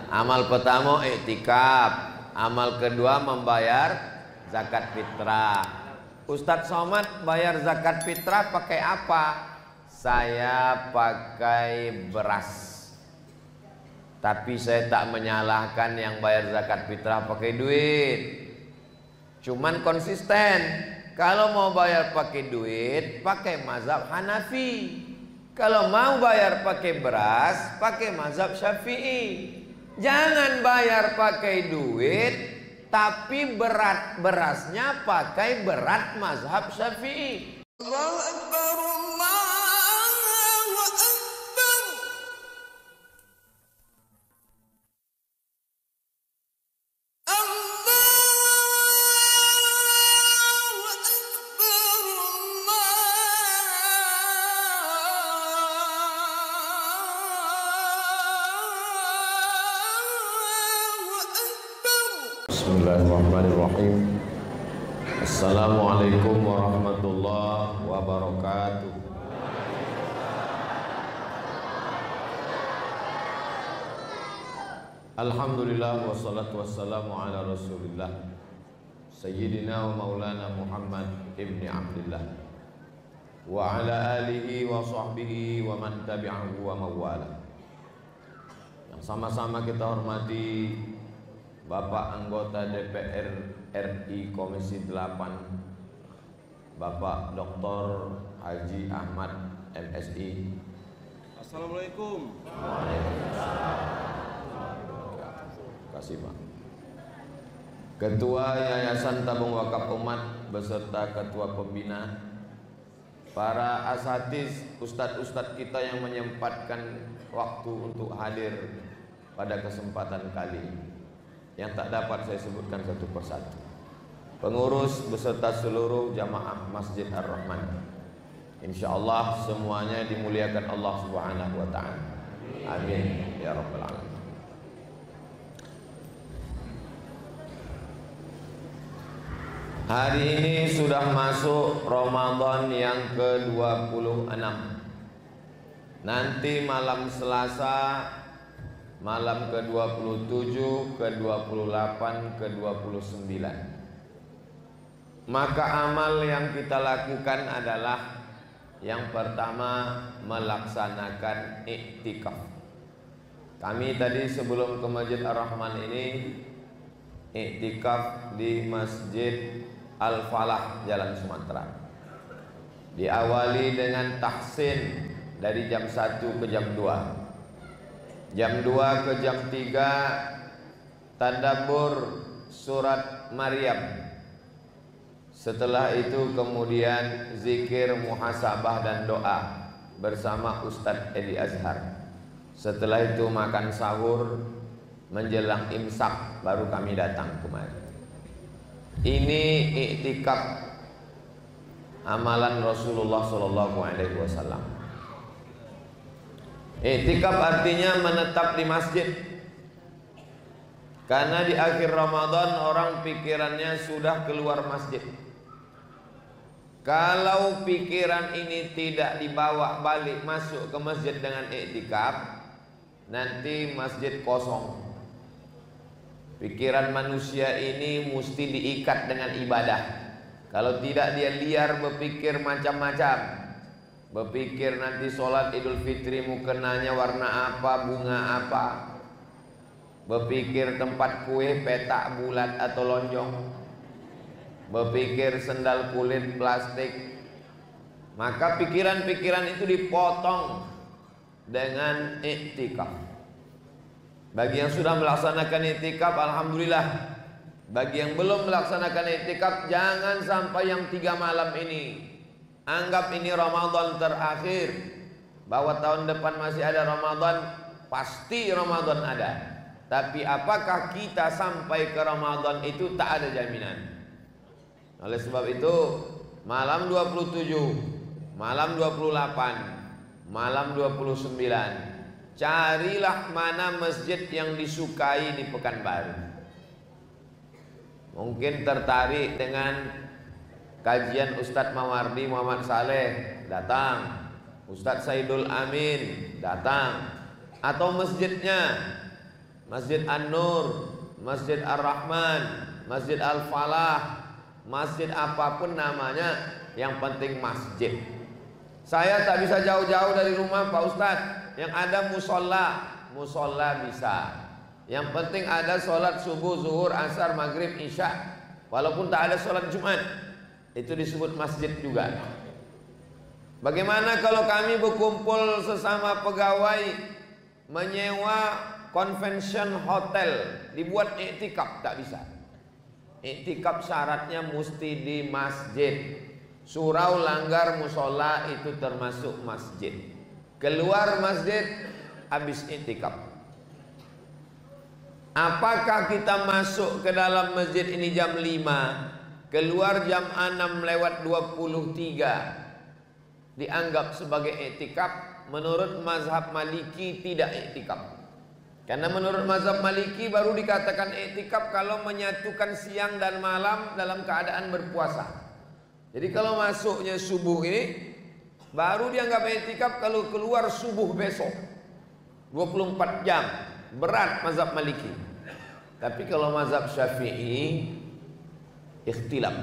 Amal pertama iktikaf, amal kedua membayar zakat fitrah. Ustadz Somad bayar zakat fitrah pakai apa? Saya pakai beras. Tapi saya tak menyalahkan yang bayar zakat fitrah pakai duit. Cuman konsisten. Kalau mau bayar pakai duit, pakai mazhab Hanafi. Kalau mau bayar pakai beras, pakai mazhab Syafi'i. Jangan bayar pakai duit, tapi berasnya pakai berat mazhab Syafi'i. Allahu Akbar, Allahu Akbar. Bismillahirrahmanirrahim. Assalamualaikum warahmatullahi wabarakatuh. Alhamdulillah wassalatu wassalamu ala Rasulillah Sayyidina wa maulana Muhammad ibni Abdillah wa ala alihi wa sahbihi wa man tabi'ahu wa mawala. Yang sama-sama kita hormati Bapak anggota DPR RI Komisi 8 Bapak Dr. Haji Ahmad MSI. Assalamualaikum. Waalaikumsalam. Terima kasih Pak. Ketua Yayasan Tabung Wakaf Umat beserta Ketua Pembina, para asatiz, ustadz-ustadz kita yang menyempatkan waktu untuk hadir pada kesempatan kali ini, yang tak dapat saya sebutkan satu persatu. Pengurus beserta seluruh jamaah Masjid Ar-Rahman. Insyaallah semuanya dimuliakan Allah Subhanahu wa taala. Amin ya rabbal alamin. Hari ini sudah masuk Ramadan yang ke-26. Nanti malam Selasa, malam ke-27, ke-28, ke-29. Maka amal yang kita lakukan adalah yang pertama melaksanakan iktikaf. Kami tadi sebelum ke Masjid Ar-Rahman ini iktikaf di Masjid Al-Falah Jalan Sumatera. Diawali dengan tahsin dari jam 1 ke jam 2. Jam 2 ke jam 3 tadabbur surat Maryam. Setelah itu kemudian zikir, muhasabah dan doa bersama Ustadz Edi Azhar. Setelah itu makan sahur, menjelang imsak baru kami datang kemari. Ini iktikaf amalan Rasulullah SAW. Iktikaf artinya menetap di masjid. Karena di akhir Ramadan orang pikirannya sudah keluar masjid. Kalau pikiran ini tidak dibawa balik masuk ke masjid dengan iktikaf, nanti masjid kosong. Pikiran manusia ini mesti diikat dengan ibadah. Kalau tidak dia liar berpikir macam-macam. Berpikir nanti sholat Idul Fitri mukenanya warna apa, bunga apa. Berpikir tempat kue petak bulat atau lonjong. Berpikir sendal kulit plastik. Maka pikiran-pikiran itu dipotong dengan iktikaf. Bagi yang sudah melaksanakan iktikaf, alhamdulillah. Bagi yang belum melaksanakan iktikaf, jangan sampai yang 3 malam ini anggap ini Ramadan terakhir, bahwa tahun depan masih ada Ramadan. Pasti Ramadan ada, tapi apakah kita sampai ke Ramadan itu tak ada jaminan. Oleh sebab itu, malam 27, malam 28, malam 29, carilah mana masjid yang disukai di Pekanbaru. Mungkin tertarik dengan kajian Ustadz Mawardi Muhammad Saleh, datang. Ustadz Saidul Amin, datang. Atau masjidnya Masjid An-Nur, Masjid Ar-Rahman, Masjid Al-Falah, masjid apapun namanya, yang penting masjid. Saya tak bisa jauh-jauh dari rumah Pak Ustadz. Yang ada musola, musola bisa. Yang penting ada sholat subuh, zuhur, asar, maghrib, isya. Walaupun tak ada sholat Jumat, itu disebut masjid juga. Bagaimana kalau kami berkumpul sesama pegawai menyewa convention hotel, dibuat iktikaf? Tak bisa. Iktikaf syaratnya mesti di masjid. Surau, langgar, musola itu termasuk masjid. Keluar masjid habis iktikaf. Apakah kita masuk ke dalam masjid ini jam 5, keluar jam 6:23 dianggap sebagai iktikaf? Menurut mazhab Maliki tidak iktikaf. Karena menurut mazhab Maliki baru dikatakan iktikaf kalau menyatukan siang dan malam dalam keadaan berpuasa. Jadi kalau masuknya subuh ini baru dianggap iktikaf kalau keluar subuh besok 24 jam. Berat mazhab Maliki. Tapi kalau mazhab Syafi'i ikhtilaf.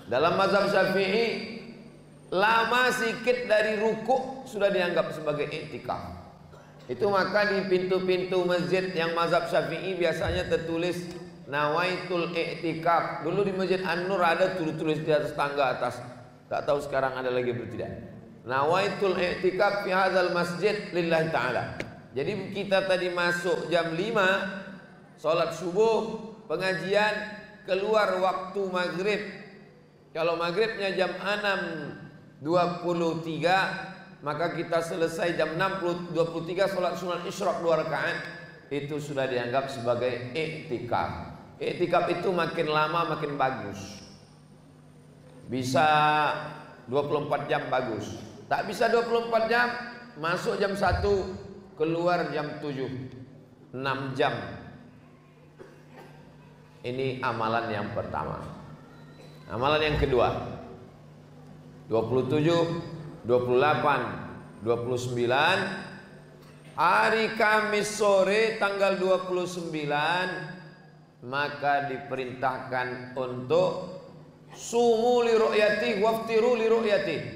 Dalam mazhab Syafi'i lama sikit dari rukuk sudah dianggap sebagai iktikaf. Itu maka di pintu-pintu masjid yang mazhab Syafi'i biasanya tertulis nawaitul i'tikaf. Dulu di Masjid An-Nur ada tulis di atas tangga atas. Tak tahu sekarang ada lagi atau tidak. Nawaitul i'tikaf fi hadzal masjid lillahi ta'ala. Jadi kita tadi masuk jam 5, sholat subuh, pengajian, keluar waktu maghrib. Kalau maghribnya jam 6:23, maka kita selesai jam 6:23 sholat sunat isyraq 2 rakaat. Itu sudah dianggap sebagai iktikaf. Iktikaf itu makin lama makin bagus. Bisa 24 jam bagus. Tak bisa 24 jam, masuk jam 1, keluar jam 7, 6 jam. Ini amalan yang pertama. Amalan yang kedua, 27, 28, 29 hari Kamis sore tanggal 29, maka diperintahkan untuk sumu li ru'yati waftiru li ru'yati.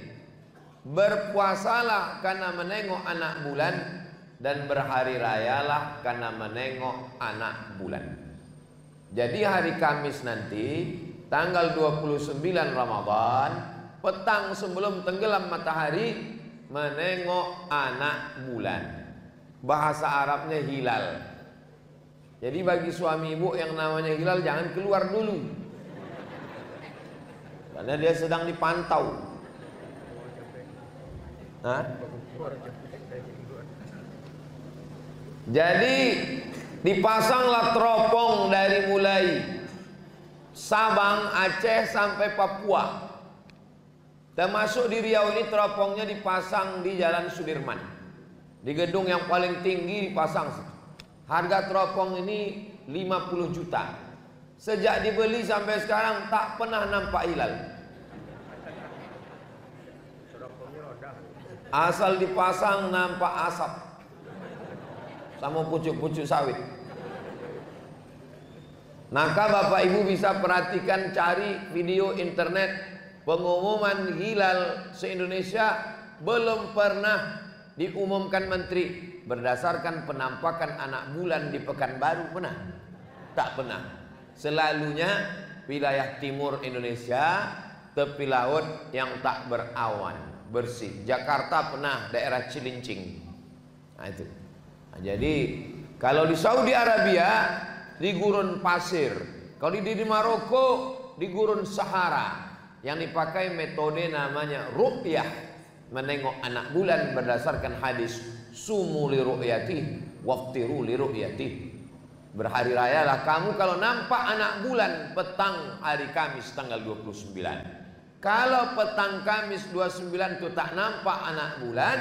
Berpuasalah karena menengok anak bulan dan berhari rayalah karena menengok anak bulan. Jadi hari Kamis nanti tanggal 29 Ramadan, petang sebelum tenggelam matahari, menengok anak bulan. Bahasa Arabnya hilal. Jadi bagi suami ibu yang namanya hilal jangan keluar dulu, karena dia sedang dipantau. Jadi dipasanglah teropong dari mulai Sabang, Aceh sampai Papua. Termasuk di Riau ini teropongnya dipasang di Jalan Sudirman, di gedung yang paling tinggi dipasang. Harga teropong ini 50 juta. Sejak dibeli sampai sekarang tak pernah nampak hilal. Asal dipasang nampak asap sama pucuk-pucuk sawit. Maka Bapak Ibu bisa perhatikan, cari video internet pengumuman hilal se-Indonesia. Belum pernah diumumkan menteri berdasarkan penampakan anak bulan di Pekanbaru. Pernah? Tak pernah. Selalunya wilayah timur Indonesia, tepi laut yang tak berawan, bersih. Jakarta pernah, daerah Cilincing. Nah itu. Nah, jadi kalau di Saudi Arabia di gurun pasir, kalau di Maroko di gurun Sahara, yang dipakai metode namanya ru'yah, menengok anak bulan berdasarkan hadis sumu li ru'yati waftiru li ru'yati. Berhari rayalah kamu kalau nampak anak bulan petang hari Kamis tanggal 29. Kalau petang Kamis 29 itu tak nampak anak bulan,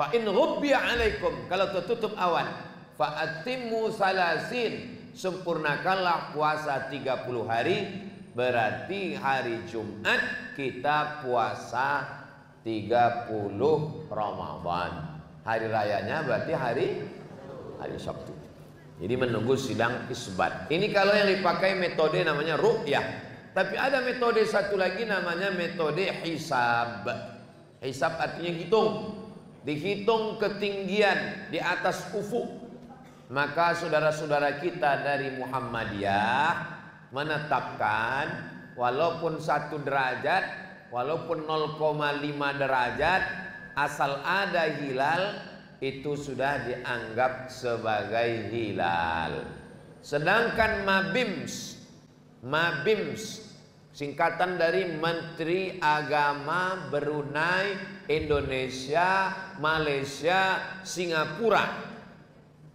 fa in ghubbiya alaikum, kalau tertutup awan, fa atimmu salasin, sempurnakanlah puasa 30 hari. Berarti hari Jumat kita puasa 30 Ramadan. Hari rayanya berarti hari Sabtu. Jadi menunggu sidang isbat. Ini kalau yang dipakai metode namanya ru'yah. Tapi ada metode satu lagi namanya metode hisab. Hisab artinya hitung. Dihitung ketinggian di atas ufuk. Maka saudara-saudara kita dari Muhammadiyah menetapkan walaupun 1 derajat, walaupun 0,5 derajat, asal ada hilal itu sudah dianggap sebagai hilal. Sedangkan Mabims singkatan dari Menteri Agama Brunei, Indonesia, Malaysia, Singapura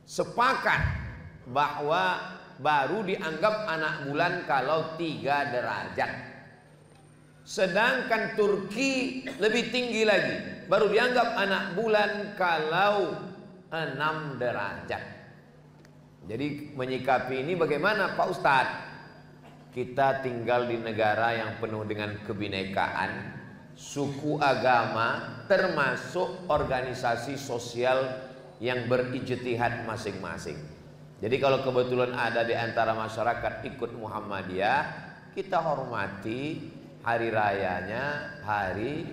sepakat bahwa baru dianggap anak bulan kalau 3 derajat. Sedangkan Turki lebih tinggi lagi, baru dianggap anak bulan kalau 6 derajat. Jadi menyikapi ini bagaimana Pak Ustadz? Kita tinggal di negara yang penuh dengan kebinekaan, suku agama, termasuk organisasi sosial yang berijtihad masing-masing. Jadi kalau kebetulan ada di antara masyarakat ikut Muhammadiyah, kita hormati hari rayanya hari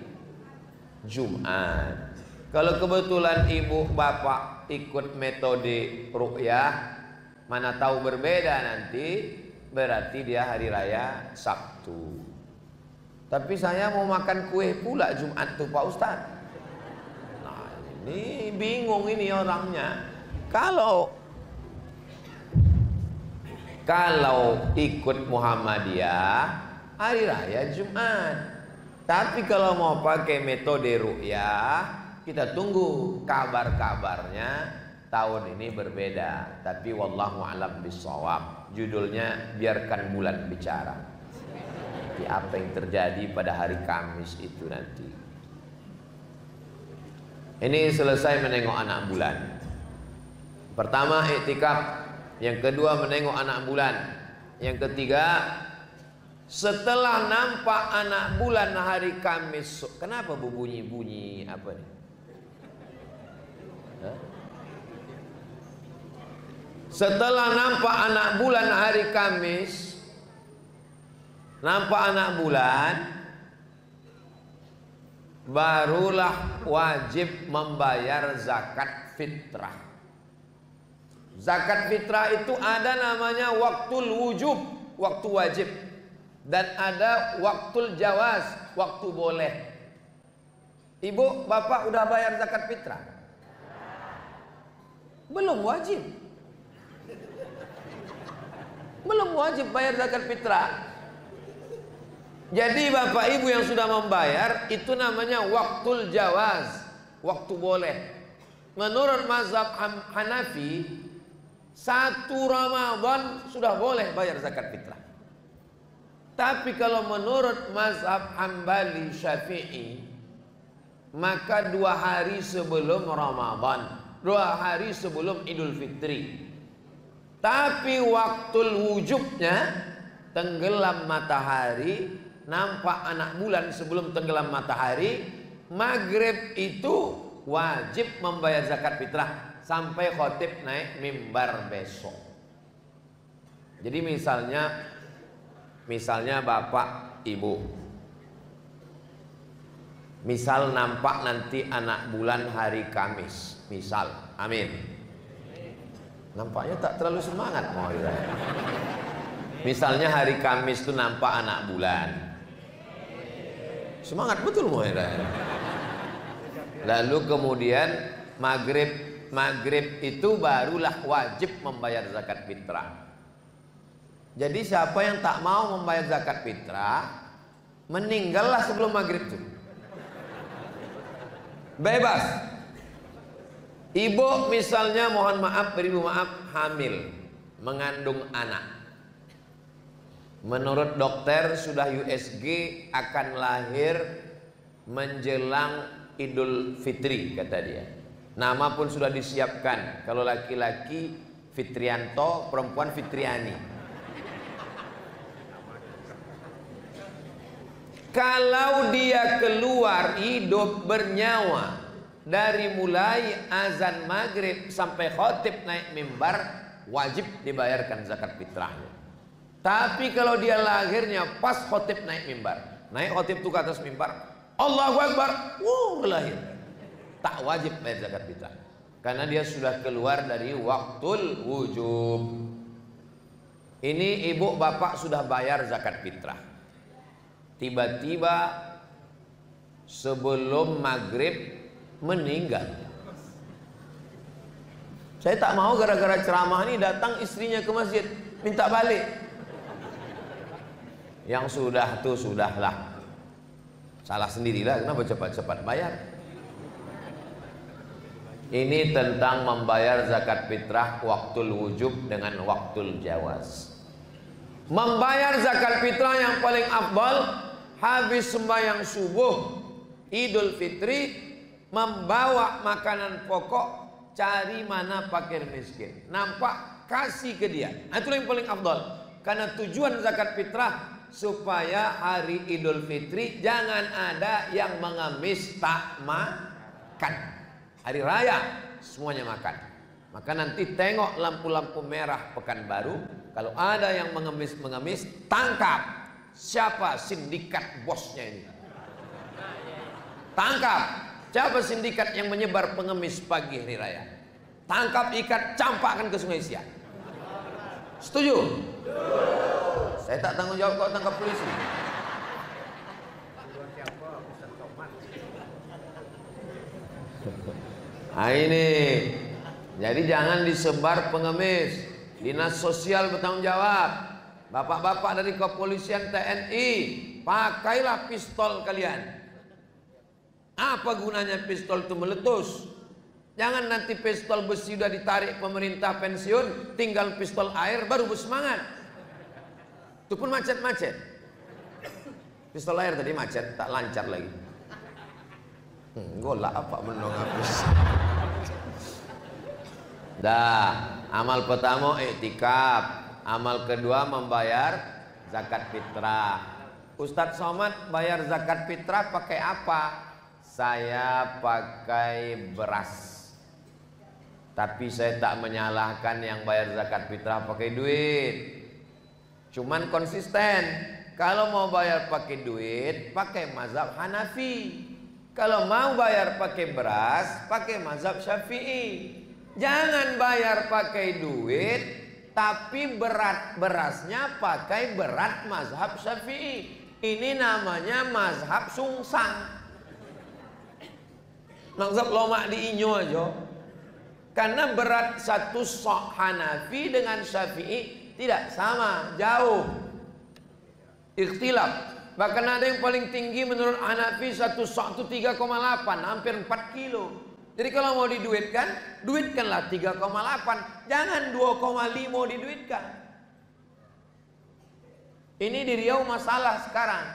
Jumat. Kalau kebetulan ibu bapak ikut metode ru'yah, mana tahu berbeda nanti, berarti dia hari raya Sabtu. Tapi saya mau makan kue pula Jumat tuh Pak Ustadz. Nah ini bingung ini orangnya. Kalau ikut Muhammadiyah hari raya Jumat. Tapi kalau mau pakai metode ru'yah, kita tunggu kabar-kabarnya tahun ini berbeda. Tapi wallahu a'lam bishawab. Judulnya biarkan bulan bicara. Jadi apa yang terjadi pada hari Kamis itu nanti. Ini selesai menengok anak bulan. Pertama iktikaf, yang kedua menengok anak bulan, yang ketiga setelah nampak anak bulan hari Kamis. Kenapa bunyi-bunyi apa nih? Setelah nampak anak bulan hari Kamis, nampak anak bulan, barulah wajib membayar zakat fitrah. Zakat fitrah itu ada namanya waktul wujub, waktu wajib, dan ada waktul jawaz, waktu boleh. Ibu, bapak udah bayar zakat fitrah? Belum wajib. Belum wajib bayar zakat fitrah. Jadi bapak ibu yang sudah membayar itu namanya waktul jawaz, waktu boleh. Menurut mazhab Hanafi, 1 Ramadan sudah boleh bayar zakat fitrah. Tapi kalau menurut mazhab Hambali Syafi'i, maka 2 hari sebelum Ramadan, 2 hari sebelum Idul Fitri. Tapi waktul wujubnya tenggelam matahari, nampak anak bulan sebelum tenggelam matahari, maghrib itu wajib membayar zakat fitrah sampai khotib naik mimbar besok. Jadi misalnya bapak ibu, misal nampak nanti anak bulan hari Kamis, misal, amin. Nampaknya tak terlalu semangat mau ya. Misalnya hari Kamis itu nampak anak bulan, semangat betul mau ya. Lalu kemudian maghrib itu barulah wajib membayar zakat fitrah. Jadi siapa yang tak mau membayar zakat fitrah, meninggallah sebelum maghrib itu. Bebas. Ibu misalnya mohon maaf, beribu maaf, hamil, mengandung anak. Menurut dokter sudah USG akan lahir menjelang Idul Fitri kata dia. Nama pun sudah disiapkan. Kalau laki-laki Fitrianto, perempuan Fitriani. Kalau dia keluar hidup bernyawa dari mulai azan maghrib sampai khotib naik mimbar, wajib dibayarkan zakat fitrahnya. Tapi kalau dia lahirnya pas khotib naik mimbar, naik khotib itu ke atas mimbar, Allahu Akbar, lahir, tak wajib bayar zakat fitrah, karena dia sudah keluar dari waktul wujub. Ini ibu bapak sudah bayar zakat fitrah, tiba-tiba sebelum maghrib meninggal. Saya tak mau gara-gara ceramah ini datang istrinya ke masjid minta balik. Yang sudah tuh sudahlah, salah sendirilah, kenapa cepat-cepat bayar. Ini tentang membayar zakat fitrah waktul wujub dengan waktul jawaz. Membayar zakat fitrah yang paling afdal habis sembahyang subuh Idul Fitri, membawa makanan pokok, cari mana fakir miskin, nampak kasih ke dia. Nah, itu yang paling afdal. Karena tujuan zakat fitrah supaya hari Idul Fitri jangan ada yang mengemis tak makan. Hari raya semuanya makan. Maka nanti tengok lampu-lampu merah Pekanbaru, kalau ada yang mengemis-mengemis, tangkap. Siapa sindikat bosnya ini? Tangkap. Siapa sindikat yang menyebar pengemis pagi hari raya? Tangkap, ikat, campakkan ke Sungai Siak. Setuju? Saya tak tanggung jawab kalau tangkap polisi. Nah ini, jadi jangan disebar pengemis. Dinas sosial bertanggung jawab. Bapak-bapak dari kepolisian TNI, pakailah pistol kalian. Apa gunanya pistol itu meletus? Jangan nanti pistol besi sudah ditarik pemerintah pensiun, tinggal pistol air baru bersemangat. Itu pun macet-macet. Pistol air tadi macet, tak lancar lagi. Golak apa menong habis. Dah, amal pertama iktikaf, amal kedua membayar zakat fitrah. Ustadz Somad bayar zakat fitrah pakai apa? Saya pakai beras. Tapi saya tak menyalahkan yang bayar zakat fitrah pakai duit. Cuman konsisten. Kalau mau bayar pakai duit, pakai mazhab Hanafi. Kalau mau bayar pakai beras, pakai mazhab Syafi'i. Jangan bayar pakai duit, tapi berat berasnya pakai berat mazhab Syafi'i. Ini namanya mazhab sungsang. Mazhab lomak di inyo aja. Karena berat satu sok Hanafi dengan Syafi'i tidak sama, jauh. Ikhtilaf. Bahkan ada yang paling tinggi menurut Hanafi satu sok itu 3,8, hampir 4 kilo. Jadi kalau mau diduitkan, duitkanlah 3,8, jangan 2,5 diduitkan. Ini di Riau masalah sekarang.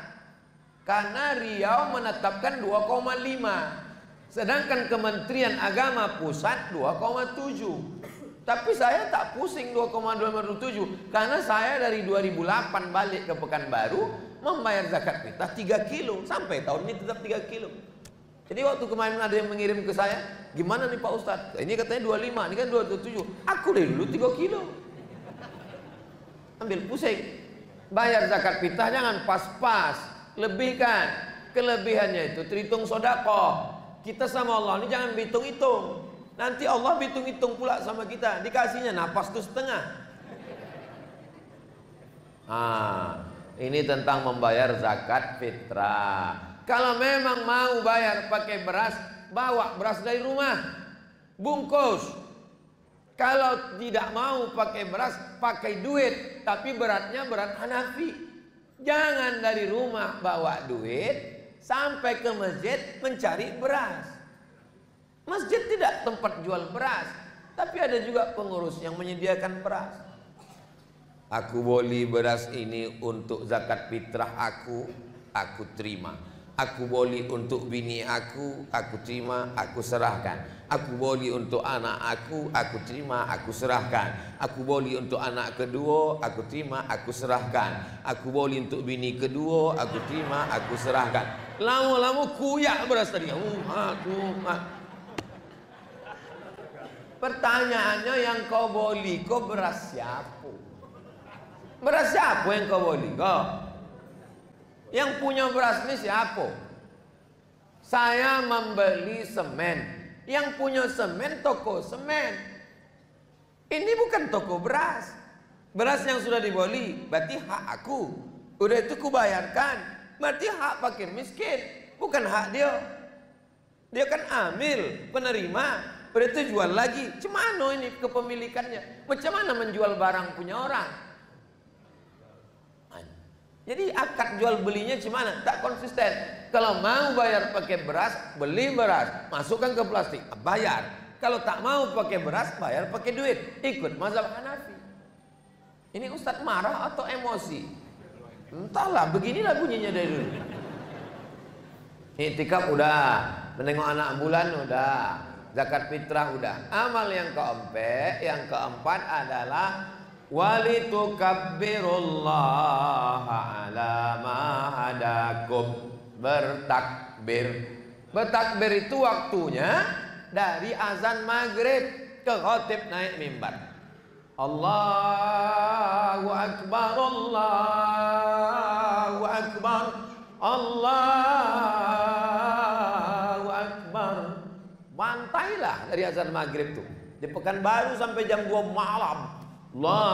Karena Riau menetapkan 2,5. Sedangkan Kementerian Agama Pusat 2,7. Tapi saya tak pusing 2,27 karena saya dari 2008 balik ke Pekanbaru membayar zakat fitrah 3 kilo sampai tahun ini tetap 3 kilo. Jadi waktu kemarin ada yang mengirim ke saya, gimana nih Pak Ustadz? Ini katanya 25, ini kan 27. Aku dari dulu 3 kilo. Ambil pusing. Bayar zakat fitrah jangan pas-pas, lebihkan. Kelebihannya itu terhitung sedekah. Kita sama Allah ini jangan hitung-hitung. Nanti Allah hitung-hitung pula sama kita. Dikasihnya napas itu setengah. Ini tentang membayar zakat fitrah. Kalau memang mau bayar pakai beras, bawa beras dari rumah, bungkus. Kalau tidak mau pakai beras, pakai duit, tapi beratnya berat Hanafi. Jangan dari rumah bawa duit sampai ke masjid mencari beras. Masjid tidak tempat jual beras, tapi ada juga pengurus yang menyediakan beras. Aku beli beras ini untuk zakat fitrah aku terima. Aku beli untuk bini aku terima, aku serahkan. Aku beli untuk anak aku terima, aku serahkan. Aku beli untuk anak kedua, aku terima, aku serahkan. Aku beli untuk bini kedua, aku terima, aku serahkan. Lama-lama kuyak beras tadi. Pertanyaannya yang kau boli kau beras siapa? Beras siapa yang kau boli kau? Yang punya beras ini siapa? Saya membeli semen. Yang punya semen toko semen. Ini bukan toko beras. Beras yang sudah diboli berarti hak aku. Udah itu kubayarkan. Berarti hak fakir miskin, bukan hak dia. Dia kan amil, penerima. Udah itu jual lagi. Cemana ini kepemilikannya? Macam mana menjual barang punya orang? Jadi akad jual belinya gimana? Tak konsisten. Kalau mau bayar pakai beras, beli beras, masukkan ke plastik, bayar. Kalau tak mau pakai beras, bayar pakai duit. Ikut mazhab Hanafi. Ini Ustadz marah atau emosi? Entahlah, beginilah bunyinya dari dulu. Iktikaf udah, menengok anak bulan udah, zakat fitrah udah. Amal yang keempat adalah walitukabbirullaha ala ma hadakum. Bertakbir. Bertakbir itu waktunya dari azan maghrib ke khatib naik mimbar. Allahu akbar, Allahu akbar, Allahu akbar. Bantailah dari azan maghrib tuh. Di Pekanbaru sampai jam 2 malam. La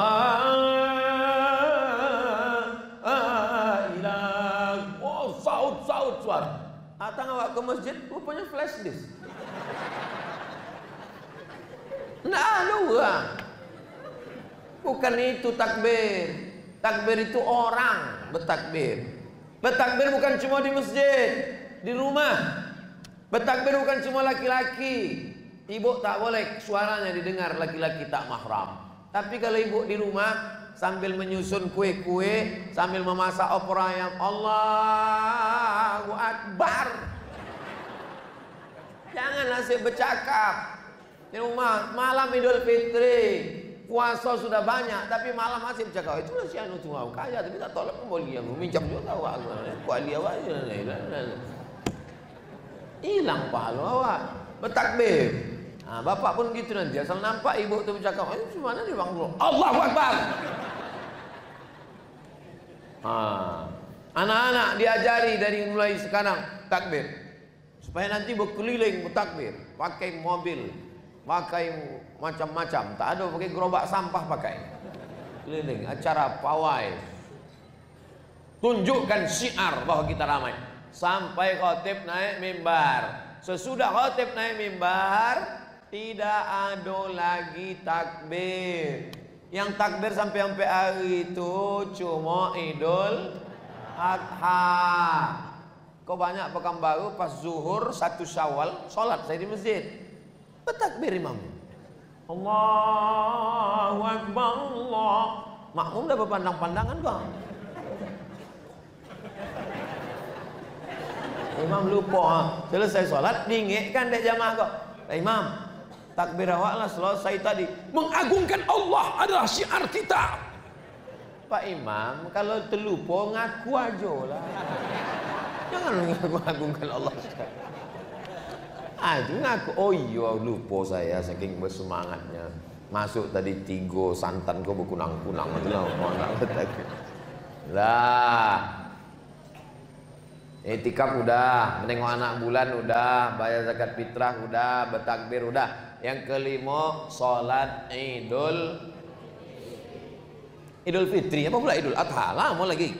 ilaha. Oh, saut suara. Datang awak ke masjid, rupanya flash disk. Nah, orang. Bukan itu takbir. Takbir itu orang bertakbir. Bertakbir bukan cuma di masjid, di rumah. Bertakbir bukan cuma laki-laki. Ibu tak boleh suaranya didengar laki-laki tak mahram. Tapi kalau ibu di rumah sambil menyusun kue-kue, sambil memasak opor ayam, Allahu Akbar. Jangan asik bercakap. Di rumah malam Idul Fitri, puasa sudah banyak, tapi malam masih bercakap. Itulah si anu tuh kaya, tapi tak tolak pemboli yang minjam juga awak. Kuali awak hilang pahala awak. Bertakbir. Nah, bapak pun gitu nanti, asal nampak ibu tu bercakap, itu mana dia bang? Allahu Akbar. Anak-anak diajari dari mulai sekarang takbir, supaya nanti berkeliling bertakbir, pakai mobil, pakai macam-macam, tak ada pakai gerobak sampah pakai, keliling acara pawai, tunjukkan syiar bahwa kita ramai, sampai khatib naik mimbar. Sesudah khatib naik mimbar, tidak ada lagi takbir. Yang takbir sampai hari itu cuma Idul Adha. Kok banyak Pekanbaru pas zuhur 1 Syawal sholat saya di masjid, bertakbir imam. Allahu Akbar, Allah. Makmum dah berpandang-pandangan kok. Imam lupa, selesai sholat diingatkan dek jamaah kok. Imam, takbir awaklah selesai tadi. Mengagungkan Allah adalah syiar kita. Pak Imam, kalau terlupa ngaku aja lah. Jangan mengagungkan Allah. Itu ngaku. Oh iya lupa saya saking bersemangatnya. Masuk tadi 3 santan kau berkunang-kunang lah. Iktikaf udah, menengok anak bulan udah, bayar zakat fitrah udah, bertakbir udah. Yang kelima, sholat Idul Fitri. Apa pula Idul Adha? Lama lagi.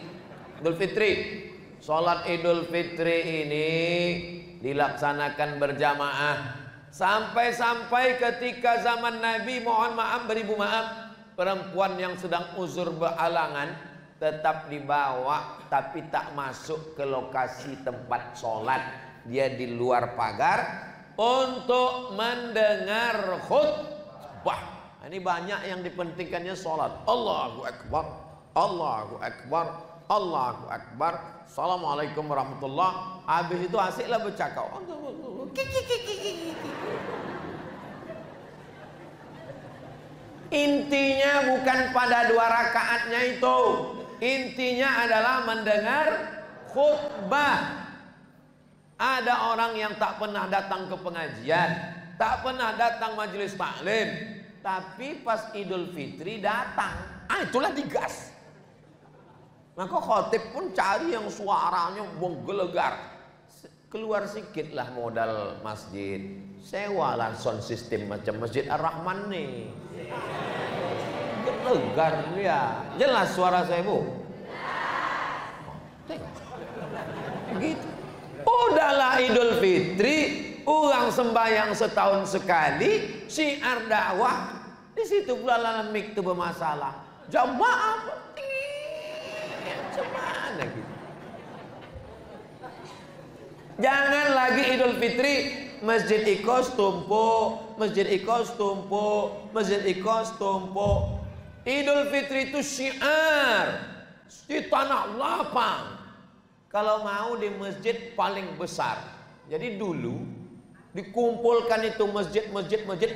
Idul Fitri. Sholat Idul Fitri ini dilaksanakan berjamaah. Sampai-sampai ketika zaman Nabi, mohon maaf beribu maaf, perempuan yang sedang uzur berhalangan tetap dibawa tapi tak masuk ke lokasi tempat sholat. Dia di luar pagar untuk mendengar khutbah. Ini banyak yang dipentingkannya sholat. Allahu Akbar, Allahu Akbar, Allahu Akbar, Assalamualaikum warahmatullah. Habis itu asiklah bercakap. Intinya bukan pada 2 rakaatnya itu. Intinya adalah mendengar khutbah. Ada orang yang tak pernah datang ke pengajian, tak pernah datang majelis taklim, tapi pas Idul Fitri datang. Itulah digas. Maka khotib pun cari yang suaranya menggelegar. Keluar sikitlah modal masjid, sewalah sound system macam Masjid Ar-Rahman nih. Gelegar dia. Jelas suara saya, Bu? Tengok. Begitu. Udahlah Idul Fitri, orang sembahyang setahun sekali, syiar dakwah. Di situ pula dalam mik itu bermasalah. Jamaah gimana gitu. Jangan lagi Idul Fitri masjid ikos tumpuk, masjid ikos tumpuk, masjid ikos tumpuk. Idul Fitri itu syiar di tanah lapang. Kalau mau di masjid paling besar. Jadi dulu dikumpulkan itu masjid,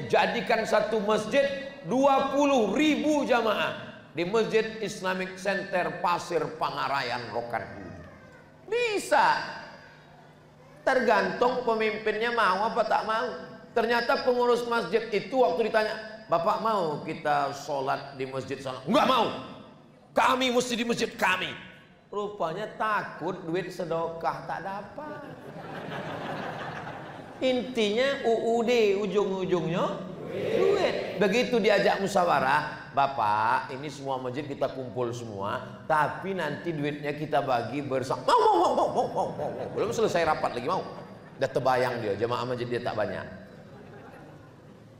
jadikan satu masjid 20.000 jamaah di Masjid Islamic Center Pasir Pangarayan Rokan Hulu. Bisa. Tergantung pemimpinnya mau apa tak mau. Ternyata pengurus masjid itu waktu ditanya, Bapak mau kita sholat di masjid sana? Enggak mau. Kami mesti di masjid kami. Rupanya takut duit sedekah tak dapat. Intinya UUD ujung-ujungnya duit. Begitu diajak musyawarah, Bapak ini semua masjid kita kumpul semua, tapi nanti duitnya kita bagi bersama. Mau. Belum selesai rapat lagi mau. Udah terbayang dia, jemaah masjid dia tak banyak.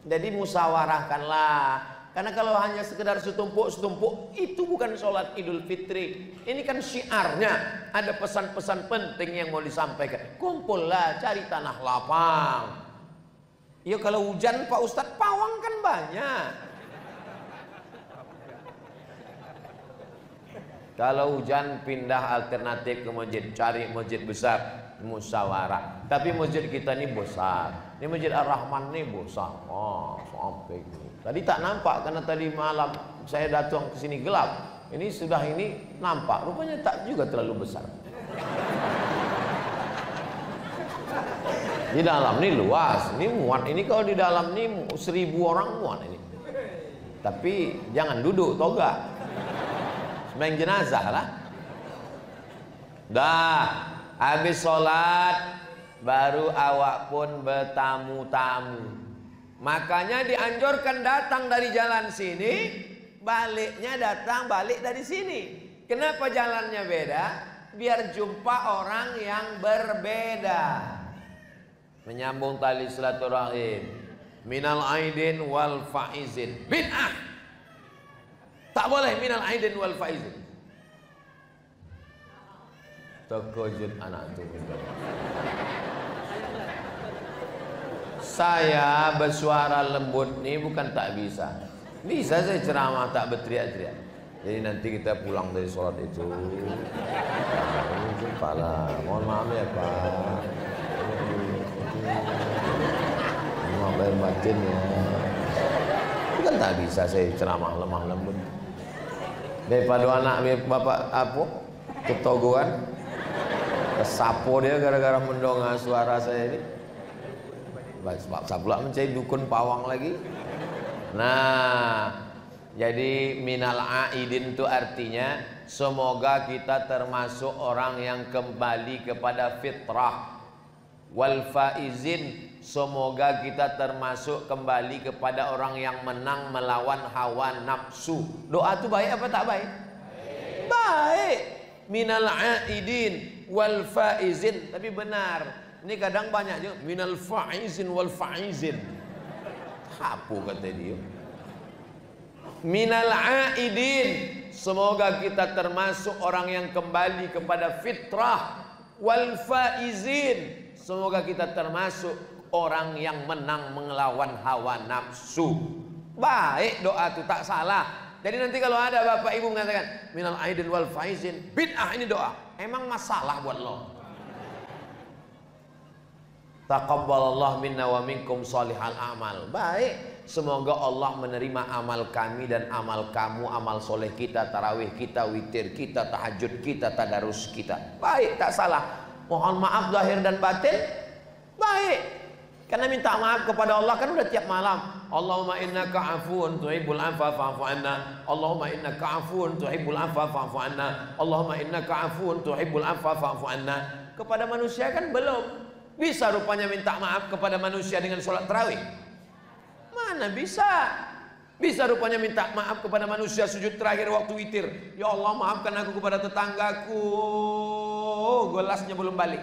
Jadi musyawarahkanlah. Karena kalau hanya sekedar setumpuk itu bukan sholat Idul Fitri. Ini kan syiarnya. Ada pesan-pesan penting yang mau disampaikan. Kumpullah, cari tanah lapang. Ya kalau hujan Pak Ustadz, pawang kan banyak. Kalau hujan pindah alternatif ke masjid, cari masjid besar, musyawarah. Tapi masjid kita ini besar. Ini Masjid Ar-Rahman ini besar. Oh, sampai ini. Tadi tak nampak karena tadi malam saya datang ke sini gelap. Ini sudah ini nampak. Rupanya tak juga terlalu besar. Di dalam ini luas, ini muat. Ini kalau di dalam ini 1000 orang muat ini. Tapi jangan duduk toga. Sembahyang jenazah lah. Dah, habis sholat baru awak pun bertamu-tamu. Makanya dianjurkan datang dari jalan sini, baliknya datang balik dari sini. Kenapa jalannya beda? Biar jumpa orang yang berbeda. Menyambung tali silaturahim. Minal aidin wal faizin. Bid'ah. Tak boleh minal aidin wal faizin. Terkejut anak itu. Saya bersuara lembut nih bukan tak bisa. Bisa saya ceramah tak berteriak-teriak. Jadi nanti kita pulang dari sholat itu. Jumpa lah. Mohon maaf ya Pak. Maaf lahir batin ya. Bukan tak bisa saya ceramah lemah lembut. Daripada anak bapak apa? Ketogoan. Kesapo dia gara-gara mendongak suara saya ini. Sebab saya pula mencari dukun pawang lagi. Nah, jadi minal aidin itu artinya semoga kita termasuk orang yang kembali kepada fitrah. Wal faizin, semoga kita termasuk kembali kepada orang yang menang melawan hawa nafsu. Doa itu baik apa tak baik? Baik. Minal aidin wal faizin, tapi benar. Ini kadang banyak juga minal faizin wal faizin. Apa kata dia? Minal aidin, semoga kita termasuk orang yang kembali kepada fitrah. Wal faizin, semoga kita termasuk orang yang menang melawan hawa nafsu. Baik, doa itu tak salah. Jadi nanti kalau ada bapak ibu mengatakan minal aidin wal faizin, bid'ah ini doa. Emang masalah buat lo? Taqabbalallah minna wa minkum salihal amal. Baik, semoga Allah menerima amal kami dan amal kamu, amal soleh kita, tarawih kita, witir kita, tahajud kita, tadarus kita. Baik, tak salah. Mohon maaf lahir dan batin. Baik. Karena minta maaf kepada Allah kan udah tiap malam. Allahumma innaka afuwun tuhibbul afwa fa'fu anna. Allahumma innaka afuwun tuhibbul afwa fa'fu anna. Allahumma innaka afuwun tuhibbul afwa fa'fu anna. Kepada manusia kan belum. Bisa rupanya minta maaf kepada manusia dengan sholat tarawih? Mana bisa? Bisa rupanya minta maaf kepada manusia sujud terakhir waktu witir. Ya Allah, maafkan aku kepada tetanggaku, gelasnya belum balik.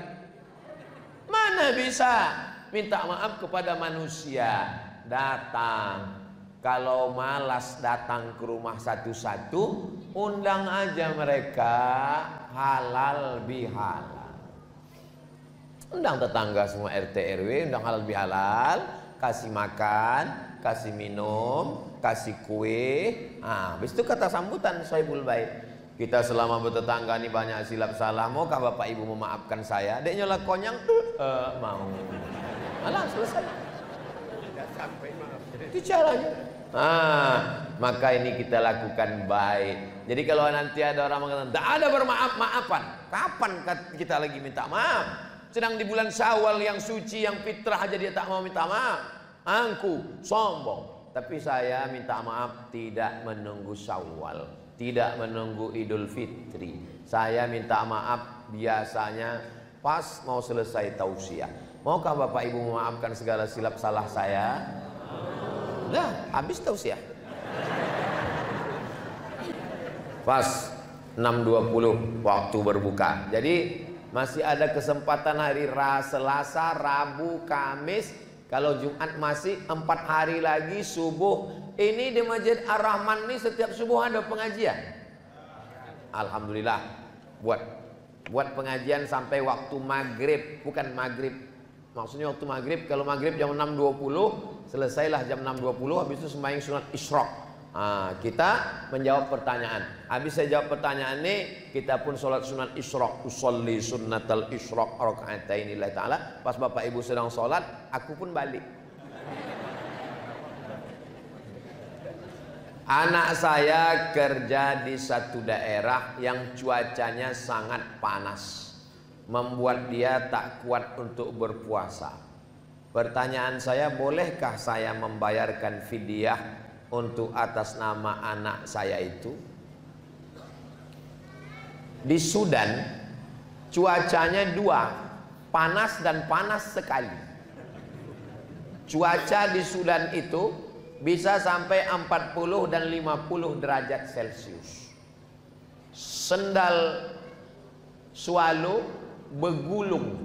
Mana bisa? Minta maaf kepada manusia. Datang. Kalau malas datang ke rumah satu-satu, undang aja mereka, halal bihalal. Undang tetangga semua RT RW, undang halal bihalal, kasih makan, kasih minum, kasih kue. Habis itu kata sambutan Sohibul Bait. Kita selama bertetangga ini banyak silap salah. Maukah Bapak Ibu memaafkan saya? Deknya lah konyang, mau. Malah selesai. Tidak sampai maaf. Itu caranya. Maka ini kita lakukan baik. Jadi kalau nanti ada orang mengatakan tidak ada bermaaf-maafan, kapan kita lagi minta maaf? Sedang di bulan Syawal yang suci, yang fitrah aja dia tak mau minta maaf. Angku, sombong. Tapi saya minta maaf tidak menunggu Syawal, tidak menunggu Idul Fitri. Saya minta maaf biasanya pas mau selesai tausiah. Maukah Bapak Ibu memaafkan segala silap salah saya? Dah, habis tausiah. Pas 6.20 waktu berbuka. Jadi masih ada kesempatan hari Selasa, Rabu, Kamis. Kalau Jumat masih 4 hari lagi subuh. Ini di Masjid Ar-Rahman ini setiap subuh ada pengajian. Alhamdulillah. Buat pengajian sampai waktu maghrib. Bukan maghrib, maksudnya waktu maghrib. Kalau maghrib jam 6.20, selesailah jam 6.20. Habis itu sembahyang sunat Isyraq. Kita menjawab pertanyaan. Habis saya jawab pertanyaan ini, kita pun sholat sunat Isyraq. Usolli sunnatal Isyraq raka'ataini lillahi ta'ala. Pas Bapak Ibu sedang sholat, aku pun balik. Anak saya kerja di satu daerah yang cuacanya sangat panas, membuat dia tak kuat untuk berpuasa. Pertanyaan saya, bolehkah saya membayarkan fidyah untuk atas nama anak saya itu? Di Sudan cuacanya dua, panas dan panas sekali. Cuaca di Sudan itu bisa sampai 40 dan 50 derajat Celcius. Sendal swallow begulung.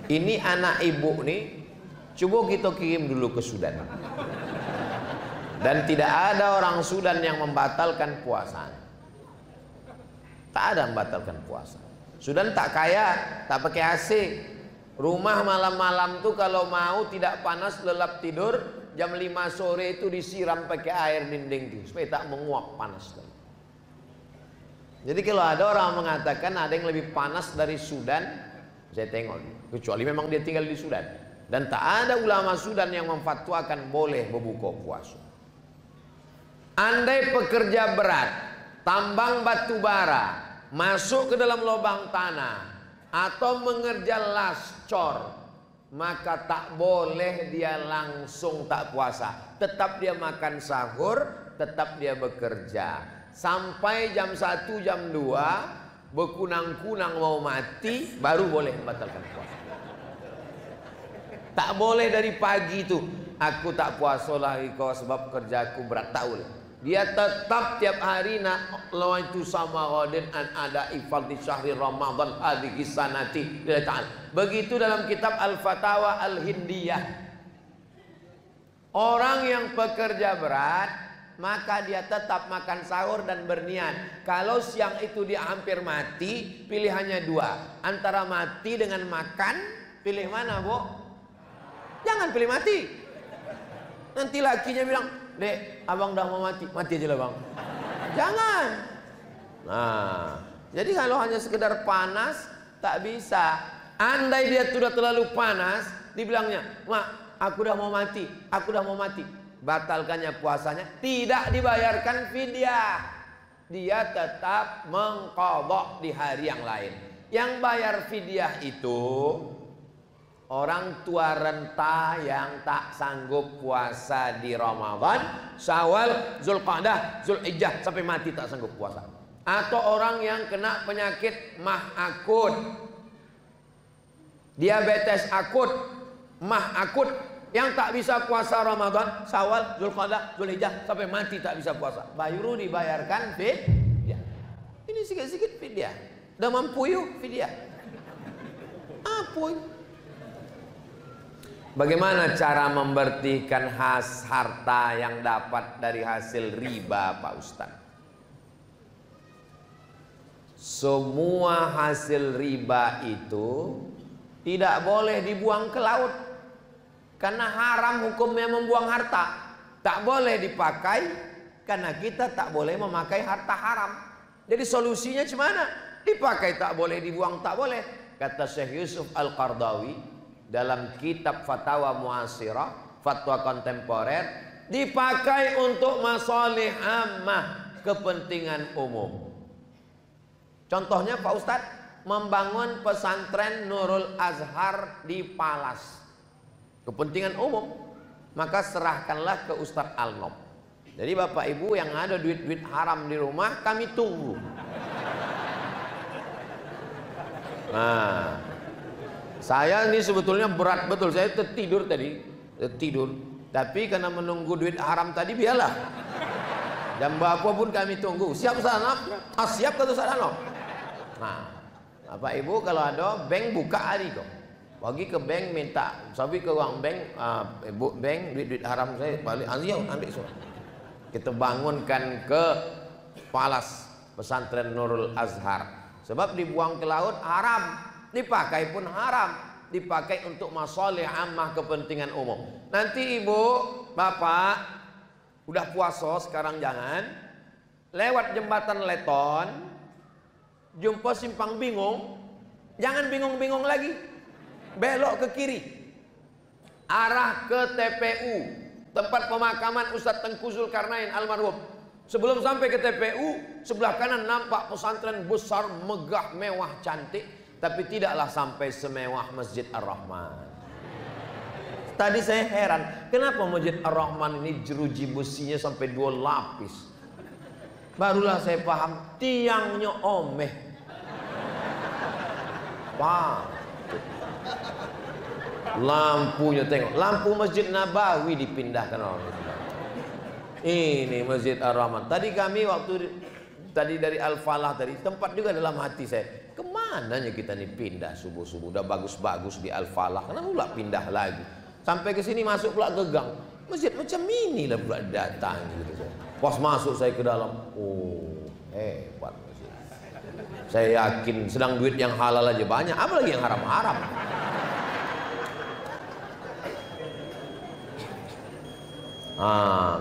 Ini anak ibu nih, coba kita kirim dulu ke Sudan. Dan tidak ada orang Sudan yang membatalkan puasa. Tak ada membatalkan puasa. Sudan tak kaya, tak pakai AC. Rumah malam-malam tuh kalau mau tidak panas lelap tidur, jam 5 sore itu disiram pakai air dinding tuh, supaya tak menguap panas. Jadi kalau ada orang mengatakan ada yang lebih panas dari Sudan, saya tengok, kecuali memang dia tinggal di Sudan. Dan tak ada ulama Sudan yang memfatwakan boleh berbuka puasa. Andai pekerja berat, tambang batu bara, masuk ke dalam lubang tanah, atau mengerja lascor, maka tak boleh dia langsung tak puasa. Tetap dia makan sahur, tetap dia bekerja sampai jam 1, jam 2 berkunang-kunang mau mati, baru boleh membatalkan puasa. Tak boleh dari pagi itu, aku tak puasa lagi kau sebab kerjaku berat, tak boleh. Dia tetap tiap hari nak lawan itu sama wadin an ada ifal di syahri Ramadan hadhihi sanati lillahi ta'ala. Begitu dalam kitab Al-Fatawa Al-Hindiyah. Orang yang pekerja berat, maka dia tetap makan sahur dan berniat. Kalau siang itu dia hampir mati, pilihannya dua, antara mati dengan makan. Pilih mana, Bu? Jangan pilih mati. Nanti lakinya bilang, Dek, abang dah mau mati, mati aja lah bang. Jangan. Nah, jadi kalau hanya sekedar panas, tak bisa. Andai dia sudah terlalu panas, dibilangnya, Mak, aku dah mau mati, aku dah mau mati. Batalkannya puasanya, tidak dibayarkan fidyah. Dia tetap mengqadha di hari yang lain. Yang bayar fidyah itu orang tua renta yang tak sanggup puasa di Ramadan, Syawal, Zulqa'dah, Zulhijjah sampai mati tak sanggup puasa. Atau orang yang kena penyakit mah akut, diabetes akut, mah akut, yang tak bisa puasa Ramadan, Syawal, Zulqa'dah, Zulhijjah sampai mati tak bisa puasa. Baru dibayarkan fidyah. Ini sikit-sikit fidyah. Udah mampu yuk fidyah. Apa ini? Bagaimana cara membersihkan harta yang dapat dari hasil riba, Pak Ustaz? Semua hasil riba itu tidak boleh dibuang ke laut, karena haram hukumnya membuang harta. Tak boleh dipakai karena kita tak boleh memakai harta haram. Jadi solusinya gimana? Dipakai tak boleh, dibuang tak boleh. Kata Syekh Yusuf Al-Qardawi dalam kitab Fatwa Mu'asirah, fatwa kontemporer, dipakai untuk masalih ammah, kepentingan umum. Contohnya Pak Ustadz, membangun pesantren Nurul Azhar di Palas, kepentingan umum, maka serahkanlah ke Ustadz Alnob. Jadi Bapak Ibu yang ada duit-duit haram di rumah, kami tunggu. Nah, saya ini sebetulnya berat betul, saya tertidur tadi, tapi karena menunggu duit haram tadi, biarlah. Jam berapa pun kami tunggu. Siap sana? Siap kata sana. Nah, Bapak Ibu kalau ada bank buka hari kok. Pergi ke bank minta, sabi ke uang bank, ibu bank duit haram saya balik, ambil semua. Kita bangunkan ke Palas pesantren Nurul Azhar. Sebab dibuang ke laut haram, dipakai pun haram, dipakai untuk masalih ammah, kepentingan umum. Nanti ibu, bapak, udah puasa sekarang jangan, lewat jembatan Leton, jumpa simpang bingung, jangan bingung-bingung lagi, belok ke kiri, arah ke TPU, tempat pemakaman Ustadz Tengku Zulkarnain almarhum. Sebelum sampai ke TPU, sebelah kanan nampak pesantren besar, megah, mewah, cantik, tapi tidaklah sampai semewah Masjid Ar-Rahman. Tadi saya heran, kenapa Masjid Ar-Rahman ini jeruji besinya sampai 2 lapis? Barulah saya paham, tiangnya omeh. Wah, lampunya tengok, lampu Masjid Nabawi dipindahkan orang. Ini Masjid Ar-Rahman. Tadi kami waktu tadi dari Al-Falah tadi, tempat juga dalam hati saya, kemananya kita nih pindah subuh-subuh, udah bagus-bagus di Al-Falah, kenapa pula pindah lagi? Sampai ke sini masuk pula ke gang, masjid macam ini lah pula datang gitu. Pas masuk saya ke dalam, oh hebat masjid. Saya yakin sedang duit yang halal aja banyak, apalagi yang haram-haram.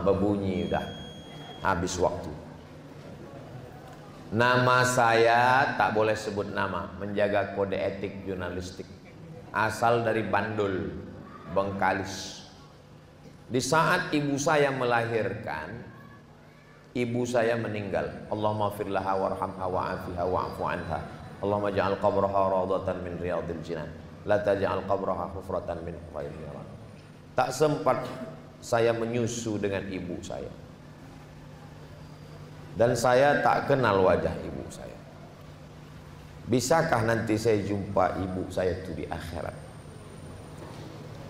Berbunyi udah habis waktu. Nama saya tak boleh sebut nama, menjaga kode etik jurnalistik. Asal dari Bandul, Bengkalis. Di saat ibu saya melahirkan, ibu saya meninggal. Allahumma firlaha warhamha wa'afiha wa'afu anha. Allahumma ja'al qabraha rawdatan min riyadil jinan. La taj'al qabraha hufratan min hufairil niran. Tak sempat saya menyusu dengan ibu saya, dan saya tak kenal wajah ibu saya. Bisakah nanti saya jumpa ibu saya itu di akhirat?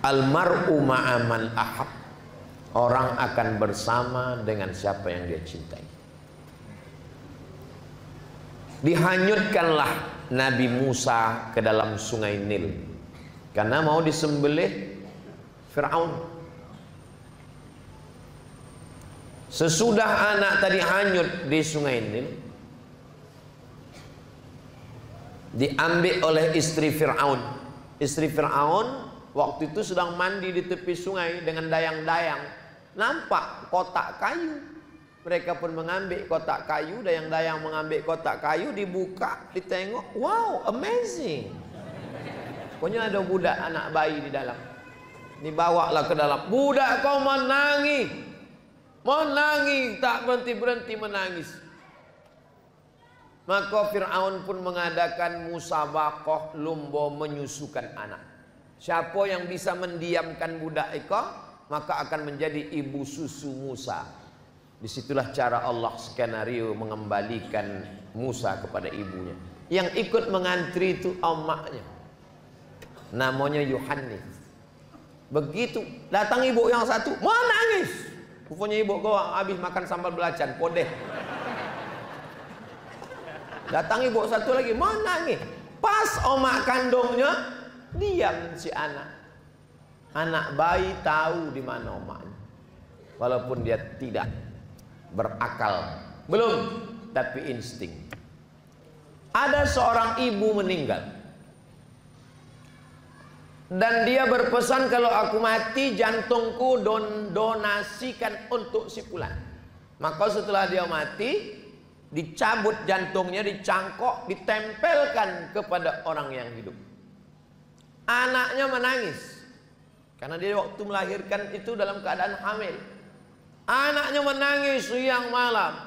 Almar'u ma'aman ahab, orang akan bersama dengan siapa yang dia cintai. Dihanyutkanlah Nabi Musa ke dalam sungai Nil karena mau disembelih Fir'aun. Sesudah anak tadi hanyut di sungai Nil, diambil oleh istri Fir'aun. Istri Fir'aun waktu itu sedang mandi di tepi sungai dengan dayang-dayang. Nampak kotak kayu. Mereka pun mengambil kotak kayu, dayang-dayang mengambil kotak kayu, dibuka, ditengok, wow, amazing. Pokoknya ada budak anak bayi di dalam. Dibawalah ke dalam. Budak kau menangis. Menangis, tak berhenti-berhenti menangis. Maka Fir'aun pun mengadakan musabaqah lomba menyusukan anak. Siapa yang bisa mendiamkan budak iko, maka akan menjadi ibu susu Musa. Disitulah cara Allah skenario mengembalikan Musa kepada ibunya. Yang ikut mengantri itu omaknya, namanya Yohanes. Begitu datang ibu yang satu, mau nangis. Rupanya ibu kau habis makan sambal belacan, podeh. Datang ibu satu lagi, mau nangis. Pas omak kandungnya, diam si anak. Anak bayi tahu di mana omaknya, walaupun dia tidak berakal, belum, tapi insting. Ada seorang ibu meninggal, dan dia berpesan, kalau aku mati jantungku donasikan untuk si fulan. Maka setelah dia mati, dicabut jantungnya, dicangkok, ditempelkan kepada orang yang hidup. Anaknya menangis karena dia waktu melahirkan itu dalam keadaan hamil. Anaknya menangis siang malam.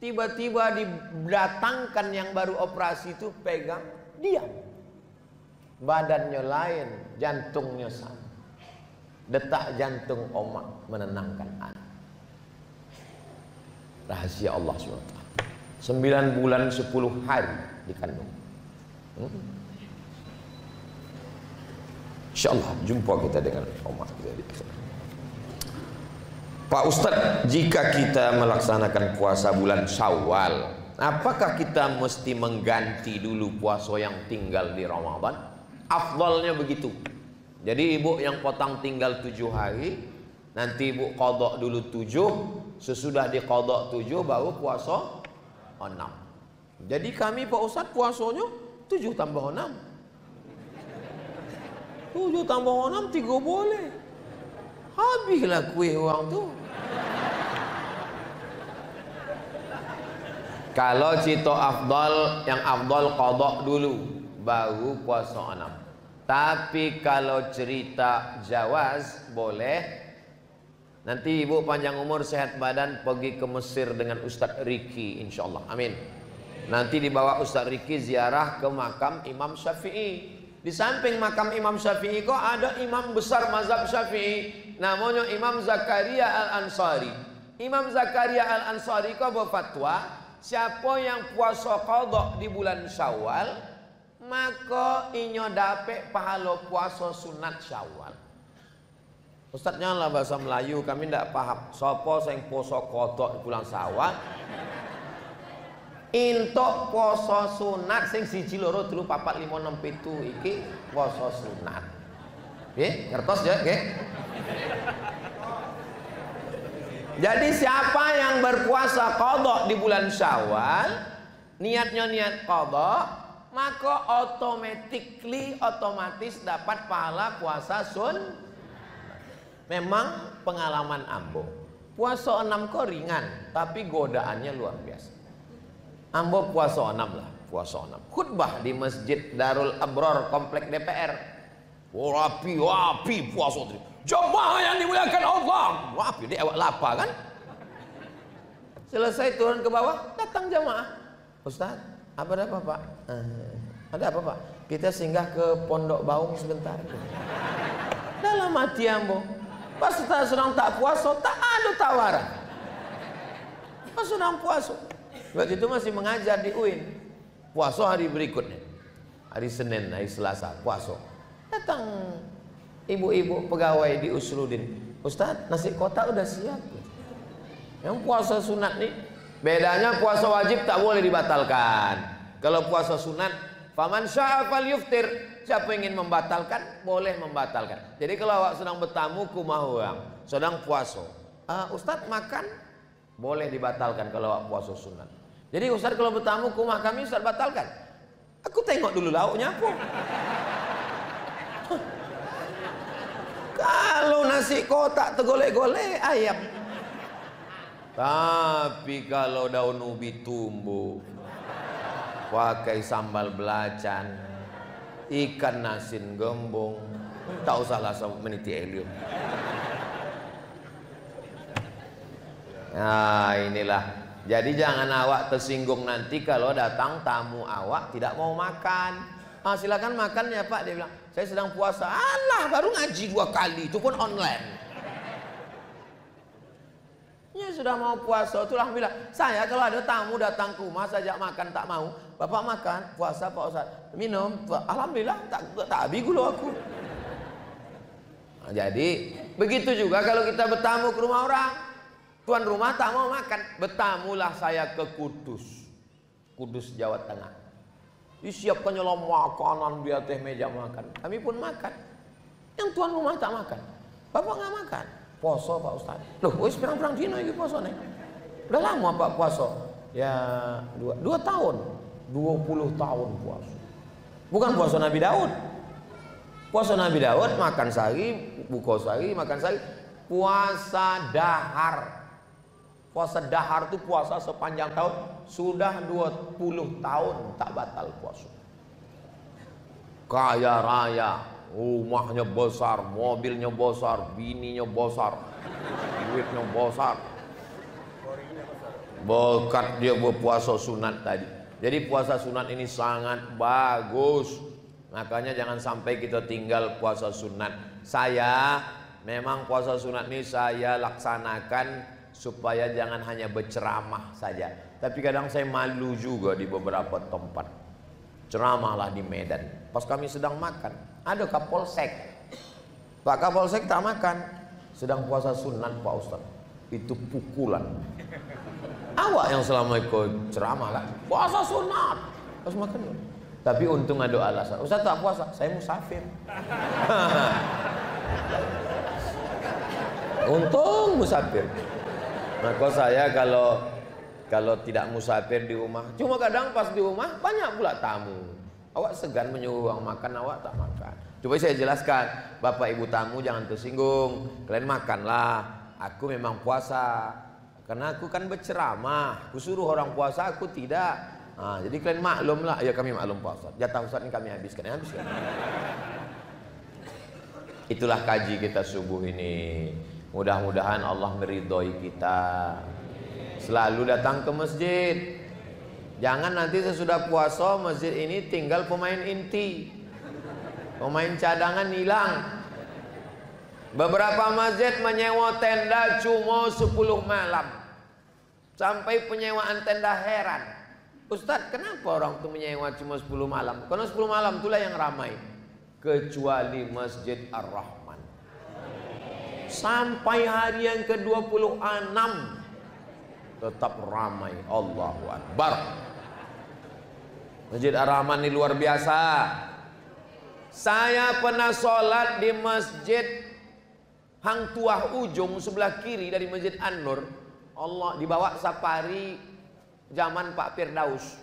Tiba-tiba didatangkan yang baru operasi itu, pegang, diam. Badannya lain, jantungnya sama. Detak jantung omak menenangkan anak. Rahasia Allah SWT. 9 bulan 10 hari dikandung. InsyaAllah jumpa kita dengan omak kita di akhir. Pak Ustadz, jika kita melaksanakan puasa bulan Syawal, apakah kita mesti mengganti dulu puasa yang tinggal di Ramadan? Afdalnya begitu. Jadi ibu yang potong tinggal 7 hari, nanti ibu qadha dulu 7, sesudah diqadha 7 baru puasa 6. Jadi kami Pak Ustadz puasanya 7 tambah 6. 7 tambah 6 3 boleh. Habislah kuih orang tu. Kalau cito afdal, yang afdal qadha dulu baru puasa 6. Tapi kalau cerita jawaz boleh. Nanti ibu panjang umur sehat badan pergi ke Mesir dengan Ustadz Riki insyaallah. Amin. Nanti dibawa Ustadz Riki ziarah ke makam Imam Syafi'i. Di samping makam Imam Syafi'i kok ada imam besar mazhab Syafi'i, namanya Imam Zakaria Al-Ansari. Imam Zakaria Al-Ansari kok berfatwa, siapa yang puasa qadha di bulan Syawal, maka inyo dapat pahala puasa sunat Syawal. Ustadznya lah bahasa Melayu, kami tidak paham. Siapa yang puasa qadha di bulan Syawal, intok poso sunat sing 1 2 3 4 5 6 7 iki poso sunat. Nggih, ngertos ya, nggih. Jadi siapa yang berpuasa qadha di bulan Syawal, niatnya niat qadha, maka otomatis dapat pahala puasa sun. Memang pengalaman ambo, puasa 6 kok ringan, tapi godaannya luar biasa. Ambo puasa 6 lah, puasa 6. Khutbah di Masjid Darul Abror komplek DPR. Wapi puasa. Jemaah yang dimuliakan Allah. Wapi dia awak lapar kan? Selesai turun ke bawah, datang jemaah. Ustaz, ada apa Pak? Ada apa Pak? Kita singgah ke Pondok Baung sebentar. Dalam hati ambo, pas kita sedang tak puasa, tak ada tawaran. Pas sedang puasa. Waktu itu masih mengajar di UIN. Puasa hari berikutnya, hari Senin, hari Selasa, puasa. Datang ibu-ibu pegawai di Usrudin. Ustadz, nasi kotak udah siap. Yang puasa sunat nih, bedanya puasa wajib tak boleh dibatalkan. Kalau puasa sunat, faman syaa falyuftir. Siapa ingin membatalkan, boleh membatalkan. Jadi kalau awak sedang bertamu ke rumah orang, sedang puasa, Ustadz makan, boleh dibatalkan kalau awak puasa sunat. Jadi Ustaz kalau bertamu ke rumah kami, Ustaz batalkan. Aku tengok dulu lauknya apa. Kalau nasi kotak tergolek-golek ayam. Tapi kalau daun ubi tumbuh, pakai sambal belacan, ikan asin gembung, tak usah lah meniti helium. Nah inilah. Jadi jangan awak tersinggung nanti kalau datang tamu awak tidak mau makan. Silakan makan ya Pak, dia bilang. saya sedang puasa. Alah, baru ngaji 2 kali, itu pun online. Ya sudah mau puasa, itulah bilang, saya kalau ada tamu datang ke rumah, saya ajak makan tak mau. Bapak makan, puasa Pak Ustaz. Minum, alhamdulillah tak habis gula aku. Nah, jadi begitu juga kalau kita bertamu ke rumah orang, tuan rumah tak mau makan, bertamulah saya ke Kudus Jawa Tengah. Disiapkannya lah makanan di atas meja makan. Kami pun makan. Yang tuan rumah tak makan, bapak nggak makan. Poso Pak Ustaz. Loh, wis pirang-pirang dina iki poso nih. Udah lama Pak puasa? Ya 2 tahun. 20 tahun puasa. Bukan puasa Nabi Daud. Puasa Nabi Daud makan sehari, buka sehari, makan sehari. Puasa dahar. Puasa dahar itu puasa sepanjang tahun. Sudah 20 tahun tak batal puasa. Kaya raya, rumahnya besar, mobilnya besar, bininya besar, duitnya besar. Berkat dia berpuasa sunat tadi. Jadi puasa sunat ini sangat bagus. Makanya jangan sampai kita tinggal puasa sunat. Saya memang puasa sunat ini saya laksanakan supaya jangan hanya berceramah saja. Tapi kadang saya malu juga di beberapa tempat. Ceramahlah di Medan. Pas kami sedang makan, ada Kapolsek. Pak Kapolsek tak makan, sedang puasa sunat Pak Ustaz. Itu pukulan. Awak yang selama ikut ceramah lah, puasa sunat, pas makan. Tapi untung ada alasan. Ustaz tak puasa, saya musafir. Untung musafir. Maka saya kalau tidak musafir di rumah, cuma kadang pas di rumah banyak pula tamu. Awak segan menyuruh orang makan, awak tak makan. Coba saya jelaskan, bapak ibu tamu jangan tersinggung. Kalian makanlah. Aku memang puasa, karena aku kan berceramah. Aku suruh orang puasa, aku tidak. Nah, jadi kalian maklumlah. Ya kami maklum puasa. Jatah Ustaz ini kami habiskan. Habiskan. Itulah kaji kita subuh ini. Mudah-mudahan Allah meridhoi kita. Selalu datang ke masjid. Jangan nanti sesudah puasa masjid ini tinggal pemain inti, pemain cadangan hilang. Beberapa masjid menyewa tenda cuma 10 malam. Sampai penyewaan tenda heran. Ustadz, kenapa orang itu menyewa cuma 10 malam? Karena 10 malam itulah yang ramai. Kecuali Masjid Ar-Rahman. Sampai hari yang ke-26 tetap ramai. Allahu Akbar. Masjid Ar-Rahman ini luar biasa. Saya pernah sholat di Masjid Hang Tuah Ujung sebelah kiri dari Masjid An-Nur. Allah dibawa safari zaman Pak Firdaus.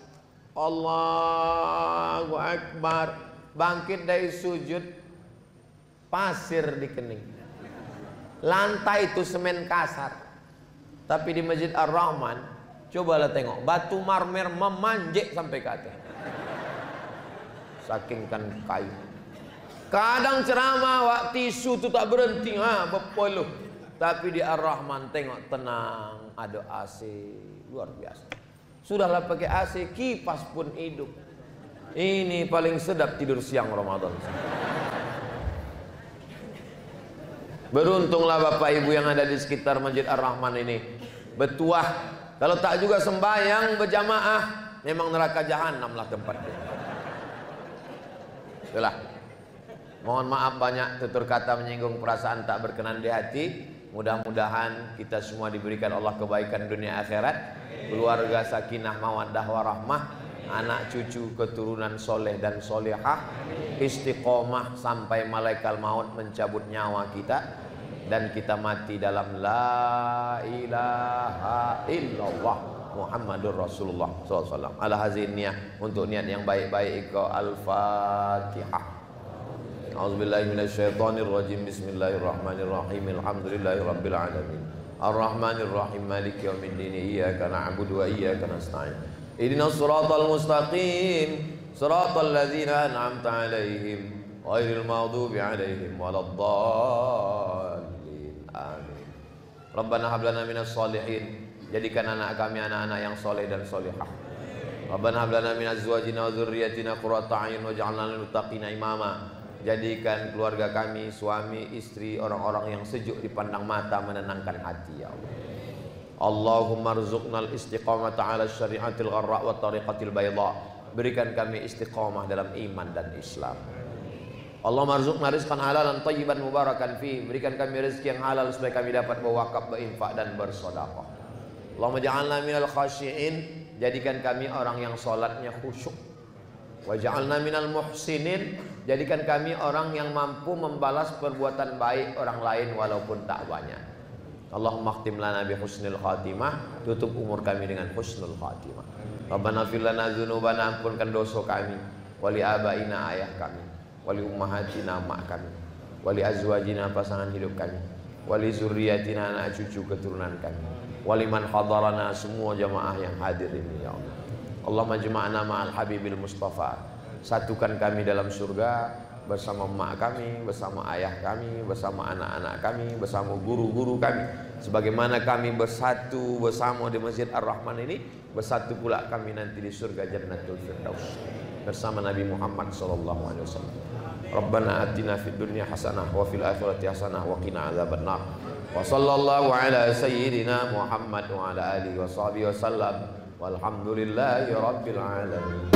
Allahu Akbar. Bangkit dari sujud, pasir di kening. Lantai itu semen kasar. Tapi di Masjid Ar-Rahman, cobalah tengok, batu marmer memanjek sampai ke atas. Saking kan kayu. Kadang ceramah, waktu tisu itu tak berhenti, berpeluh. Tapi di Ar-Rahman tengok tenang, ada AC, luar biasa. Sudahlah pakai AC, kipas pun hidup. Ini paling sedap tidur siang Ramadan. Beruntunglah Bapak Ibu yang ada di sekitar Masjid Ar-Rahman ini. Bertuah. Kalau tak juga sembahyang berjamaah, memang neraka jahanam lah tempatnya. Itulah. Mohon maaf banyak tutur kata menyinggung perasaan tak berkenan di hati. Mudah-mudahan kita semua diberikan Allah kebaikan dunia akhirat, keluarga sakinah mawaddah warahmah, anak cucu keturunan soleh dan solehah, istiqomah sampai malaikat maut mencabut nyawa kita, dan kita mati dalam la ilaha illallah Muhammadur Rasulullah SAW. Ala hazin niyah, untuk niat yang baik-baik. Al-Fatihah. A'udzubillahi minasyaitonirrajim. Bismillahirrahmanirrahim. Alhamdulillahirabbil alamin. Arrahmanir rahim. Maliki yaumiddin. Iyyaka na'budu wa iyyaka nasta'in. Ihdinas siratal mustaqim. Siratal ladzina an'amta 'alaihim ghairil maghdubi 'alaihim waladdallin. Amin. Rabbana hab lana minas sholihin. Jadikan anak kami anak-anak yang soleh dan solehah. Rabbana hab lana min azwajina wa dzurriyyatina qurrata a'yun waj'alna lil muttaqina imama. Jadikan keluarga kami, suami, istri, orang-orang yang sejuk dipandang mata, menenangkan hati ya Allah. Allahumma rzuqnal istiqamata ala syariatil gharra wa tariqatil bayda. Berikan kami istiqamah dalam iman dan Islam. Allahumma rzuqna rizqan halalan thayyiban mubarakan fi. Berikan kami rezeki yang halal supaya kami dapat berwakaf, berinfak dan bersedekah. Allahumma ja'alna minal khashi'in. Jadikan kami orang yang salatnya khusyuk. Wa ja'alna minal muhsinin. Jadikan kami orang yang mampu membalas perbuatan baik orang lain walaupun tak banyak. Allahumma khtim lana bi husnil khatimah. Tutup umur kami dengan husnul khatimah. Rabbana fir lana dzunubana, ampunkan dosa kami, wali abaina, ayah kami, wali ummahatina, mak kami, wali azwajina, pasangan hidup kami, wali zurriyatina, anak cucu keturunan kami, wali man hadarana, semua jamaah yang hadir ini ya Allah. Allahumma jama'na ma'al habibil mustafa. Satukan kami dalam surga bersama mak kami, bersama ayah kami, bersama anak-anak kami, bersama guru-guru kami. Sebagaimana kami bersatu bersama di Masjid Ar-Rahman ini, bersatu pula kami nanti di surga Jannatul Firdaus bersama Nabi Muhammad sallallahu alaihi wasallam. Rabbana atina fid dunya hasanah wa fil akhirati hasanah wa qina adzabannar. Wa sallallahu ala sayyidina Muhammad wa ala alihi wa sahbihi wasallam. Walhamdulillahi rabbil alamin.